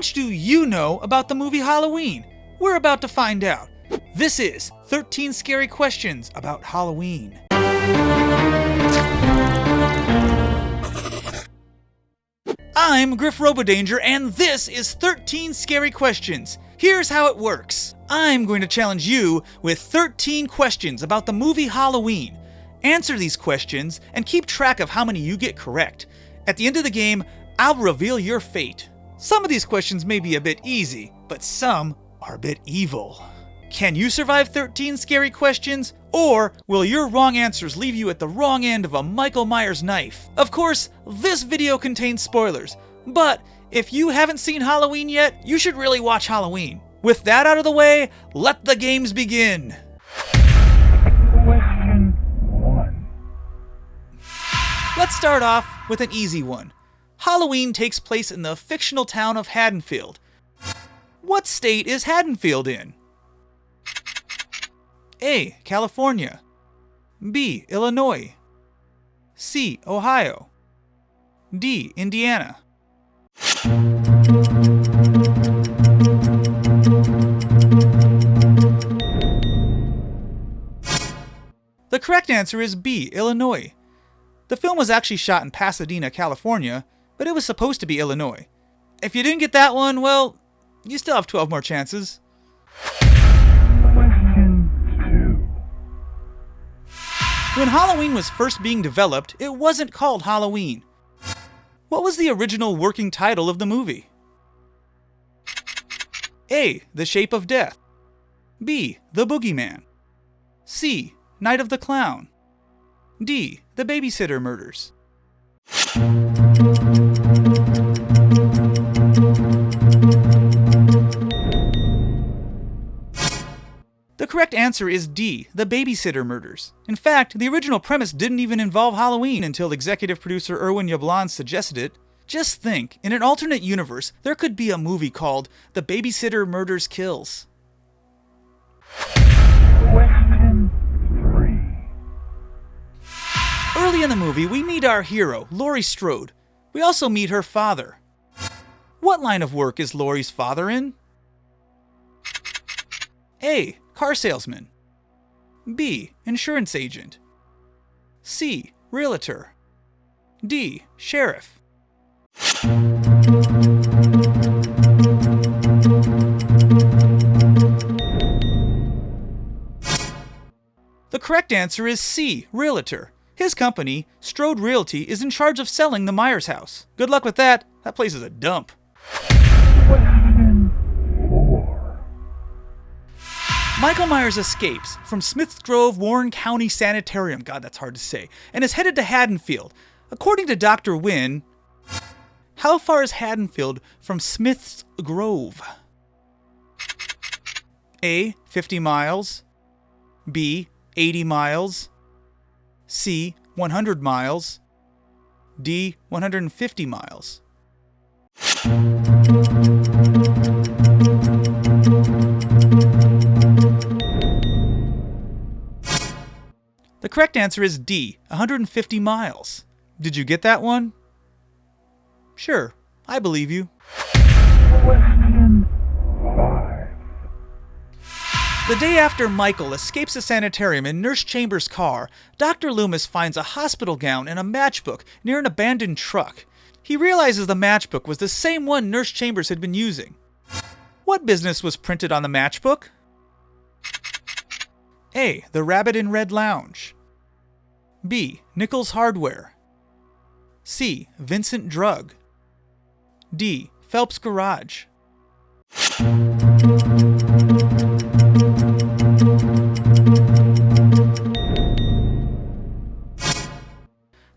much do you know about the movie Halloween? We're about to find out. This is 13 Scary Questions About Halloween. I'm Griff Robodanger, and this is 13 Scary Questions. Here's how it works. I'm going to challenge you with 13 questions about the movie Halloween. Answer these questions and keep track of how many you get correct. At the end of the game, I'll reveal your fate. Some of these questions may be a bit easy, but some are a bit evil. Can you survive 13 scary questions? Or will your wrong answers leave you at the wrong end of a Michael Myers knife? Of course, this video contains spoilers, but if you haven't seen Halloween yet, you should really watch Halloween. With that out of the way, let the games begin. Question 1. Let's start off with an easy one. Halloween takes place in the fictional town of Haddonfield. What state is Haddonfield in? A. California. B. Illinois. C. Ohio. D. Indiana. The correct answer is B. Illinois. The film was actually shot in Pasadena, California, but it was supposed to be Illinois. If you didn't get that one, well, you still have 12 more chances. Question 2. When Halloween was first being developed, it wasn't called Halloween. What was the original working title of the movie? A. The Shape of Death. B. The Boogeyman. C. Night of the Clown. D. The Babysitter Murders. The correct answer is D. The Babysitter Murders. In fact, the original premise didn't even involve Halloween until executive producer Irwin Yablans suggested it. Just think, in an alternate universe, there could be a movie called The Babysitter Murders Kills. Question 3. Early in the movie, we meet our hero, Laurie Strode. We also meet her father. What line of work is Laurie's father in? A. Car salesman. B. Insurance agent. C. Realtor. D. Sheriff. The correct answer is C. Realtor. His company, Strode Realty, is in charge of selling the Myers house. Good luck with that. That place is a dump. Question 4. Michael Myers escapes from Smith's Grove, Warren County Sanitarium, God, that's hard to say, and is headed to Haddonfield. According to Dr. Wynn, how far is Haddonfield from Smith's Grove? A. 50 miles. B. 80 miles. C. 100 miles. D. 150 miles. The correct answer is D. 150 miles. Did you get that one? Sure, I believe you. Question 5. The day after Michael escapes the sanitarium in Nurse Chambers' car, Dr. Loomis finds a hospital gown and a matchbook near an abandoned truck. He realizes the matchbook was the same one Nurse Chambers had been using. What business was printed on the matchbook? A. The Rabbit in Red Lounge. B. Nichols Hardware. C. Vincent Drug. D. Phelps Garage.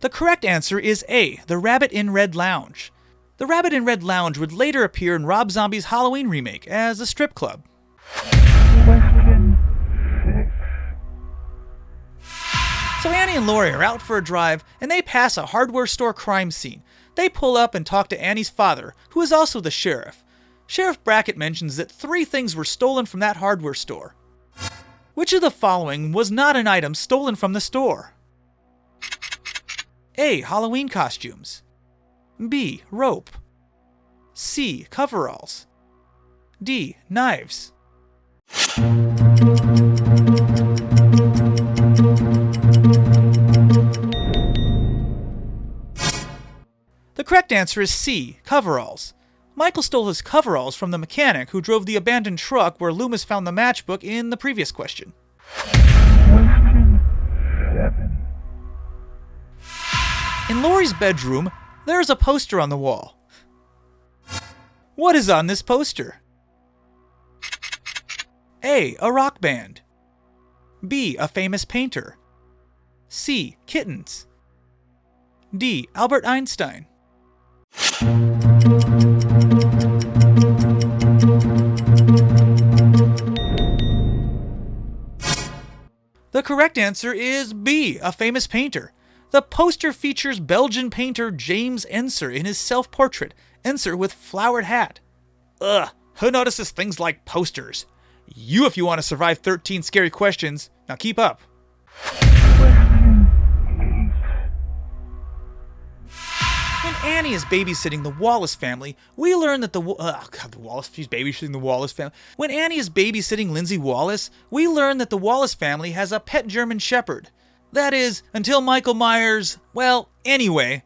The correct answer is A. The Rabbit in Red Lounge. The Rabbit in Red Lounge would later appear in Rob Zombie's Halloween remake as a strip club. Question 6. So Annie and Laurie are out for a drive, and they pass a hardware store crime scene. They pull up and talk to Annie's father, who is also the sheriff. Sheriff Brackett mentions that 3 things were stolen from that hardware store. Which of the following was not an item stolen from the store? A. Halloween costumes. B. Rope. C. Coveralls. D. Knives. The correct answer is C. Coveralls. Michael stole his coveralls from the mechanic who drove the abandoned truck where Loomis found the matchbook in the previous question. Question 7. In Laurie's bedroom, there is a poster on the wall. What is on this poster? A. A rock band. B. A famous painter. C. Kittens. D. Albert Einstein. The correct answer is B. A famous painter. The poster features Belgian painter James Ensor in his self-portrait, Ensor with flowered hat. Ugh, who notices things like posters? You if you want to survive 13 scary questions. Now keep up. Question 8. When Annie is babysitting the Wallace family, we learn that she's babysitting the Wallace family. When Annie is babysitting Lindsay Wallace, we learn that the Wallace family has a pet German Shepherd. That is, until Michael Myers, well, anyway.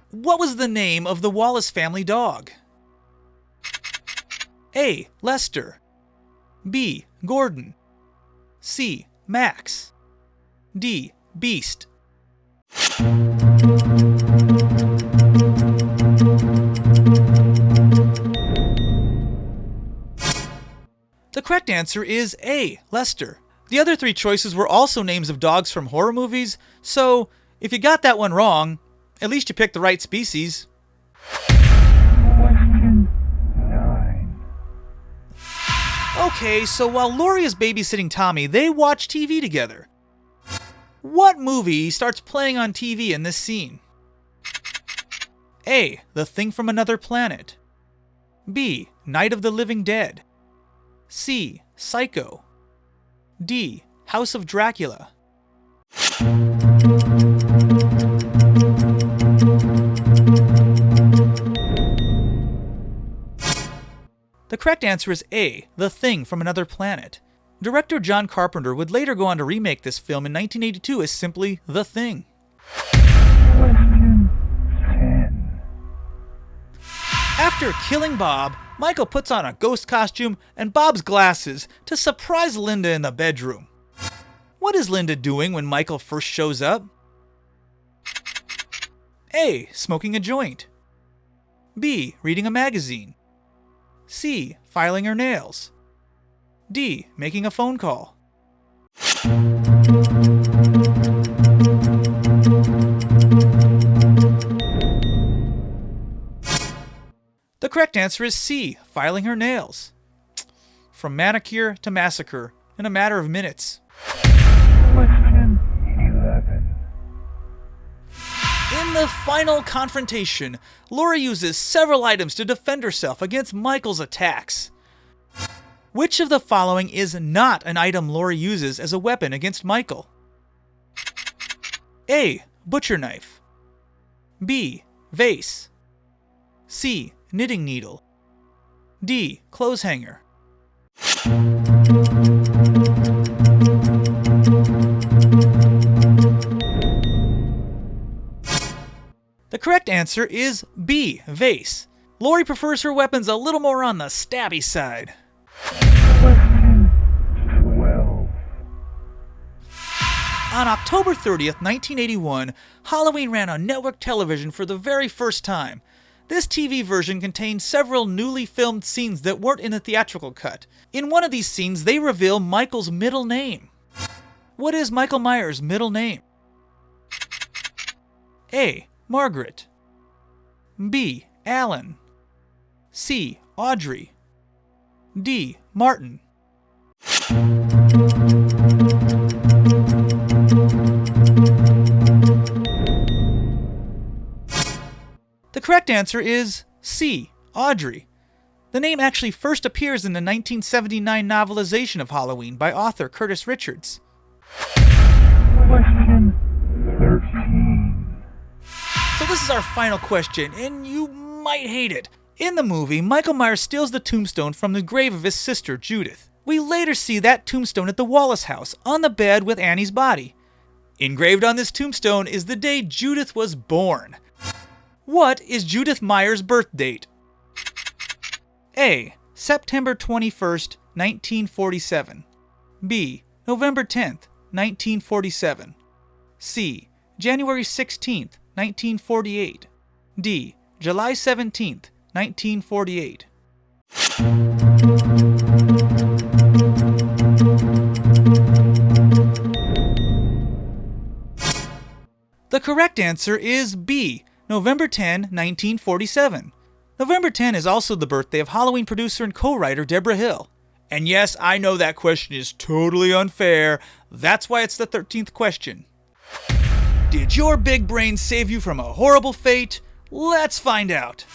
What was the name of the Wallace family dog? A. Lester. B. Gordon. C. Max. D. Beast. The correct answer is A. Lester. The other three choices were also names of dogs from horror movies, so if you got that one wrong, at least you picked the right species. Question 9. Okay, so while Laurie is babysitting Tommy, they watch TV together. What movie starts playing on TV in this scene? A. The Thing from Another Planet. B. Night of the Living Dead. C. Psycho. D. House of Dracula. The correct answer is A. The Thing from Another Planet. Director John Carpenter would later go on to remake this film in 1982 as simply The Thing. Question 10. After killing Bob, Michael puts on a ghost costume and Bob's glasses to surprise Linda in the bedroom. What is Linda doing when Michael first shows up? A. Smoking a joint. B. Reading a magazine. C. Filing her nails. D. Making a phone call. The correct answer is C. Filing her nails. From manicure to massacre in a matter of minutes. Question 11. In the final confrontation, Laurie uses several items to defend herself against Michael's attacks. Which of the following is not an item Laurie uses as a weapon against Michael? A. Butcher knife. B. Vase. C. Knitting needle. D. Clothes hanger. The correct answer is B. Vase. Laurie prefers her weapons a little more on the stabby side. Question 12. On October 30th, 1981, Halloween ran on network television for the very first time. This TV version contained several newly filmed scenes that weren't in the theatrical cut. In one of these scenes, they reveal Michael's middle name. What is Michael Myers' middle name? A. Margaret. B. Alan. C. Audrey. D. Martin. The correct answer is C. Audrey. The name actually first appears in the 1979 novelization of Halloween by author Curtis Richards. Question 13. So this is our final question, and you might hate it. In the movie, Michael Myers steals the tombstone from the grave of his sister, Judith. We later see that tombstone at the WALLACE house, on the bed with Annie's body. Engraved on this tombstone is the day Judith was born. What is Judith Myers' birth date? A. September 21st, 1947. B. November 10th, 1947. C. January 16th, 1948. D. July 17th, 1948. The correct answer is B. November 10, 1947. November 10 is also the birthday of Halloween producer and co-writer Deborah Hill. And yes, I know that question is totally unfair. That's why it's the 13th question. Did your big brain save you from a horrible fate? Let's find out.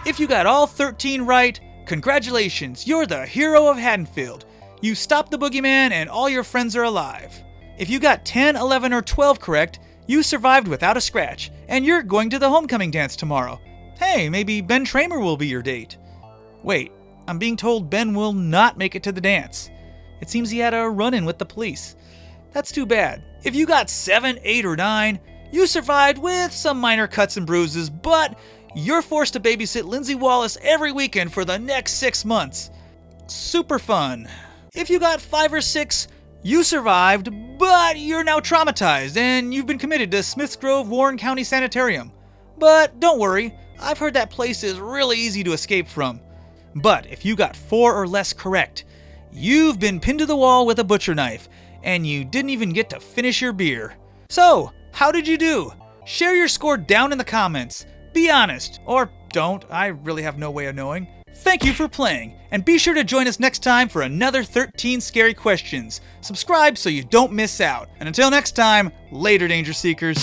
If you got all 13 right, congratulations, you're the hero of Haddonfield. You stopped the boogeyman and all your friends are alive. If you got 10, 11, or 12 correct, you survived without a scratch, and you're going to the homecoming dance tomorrow. Hey, maybe Ben Tramer will be your date. Wait, I'm being told Ben will not make it to the dance. It seems he had a run-in with the police. That's too bad. If you got 7, 8, or 9, you survived with some minor cuts and bruises, but you're forced to babysit Lindsay Wallace every weekend for the next 6 months. Super fun. If you got 5 or 6, you survived, but you're now traumatized and you've been committed to Smiths Grove Warren County Sanitarium. But don't worry, I've heard that place is really easy to escape from. But if you got 4 or less correct, you've been pinned to the wall with a butcher knife, and you didn't even get to finish your beer. So, how did you do? Share your score down in the comments. Be honest, or don't, I really have no way of knowing. Thank you for playing, and be sure to join us next time for another 13 Scary Questions. Subscribe so you don't miss out. And until next time, later, Danger Seekers.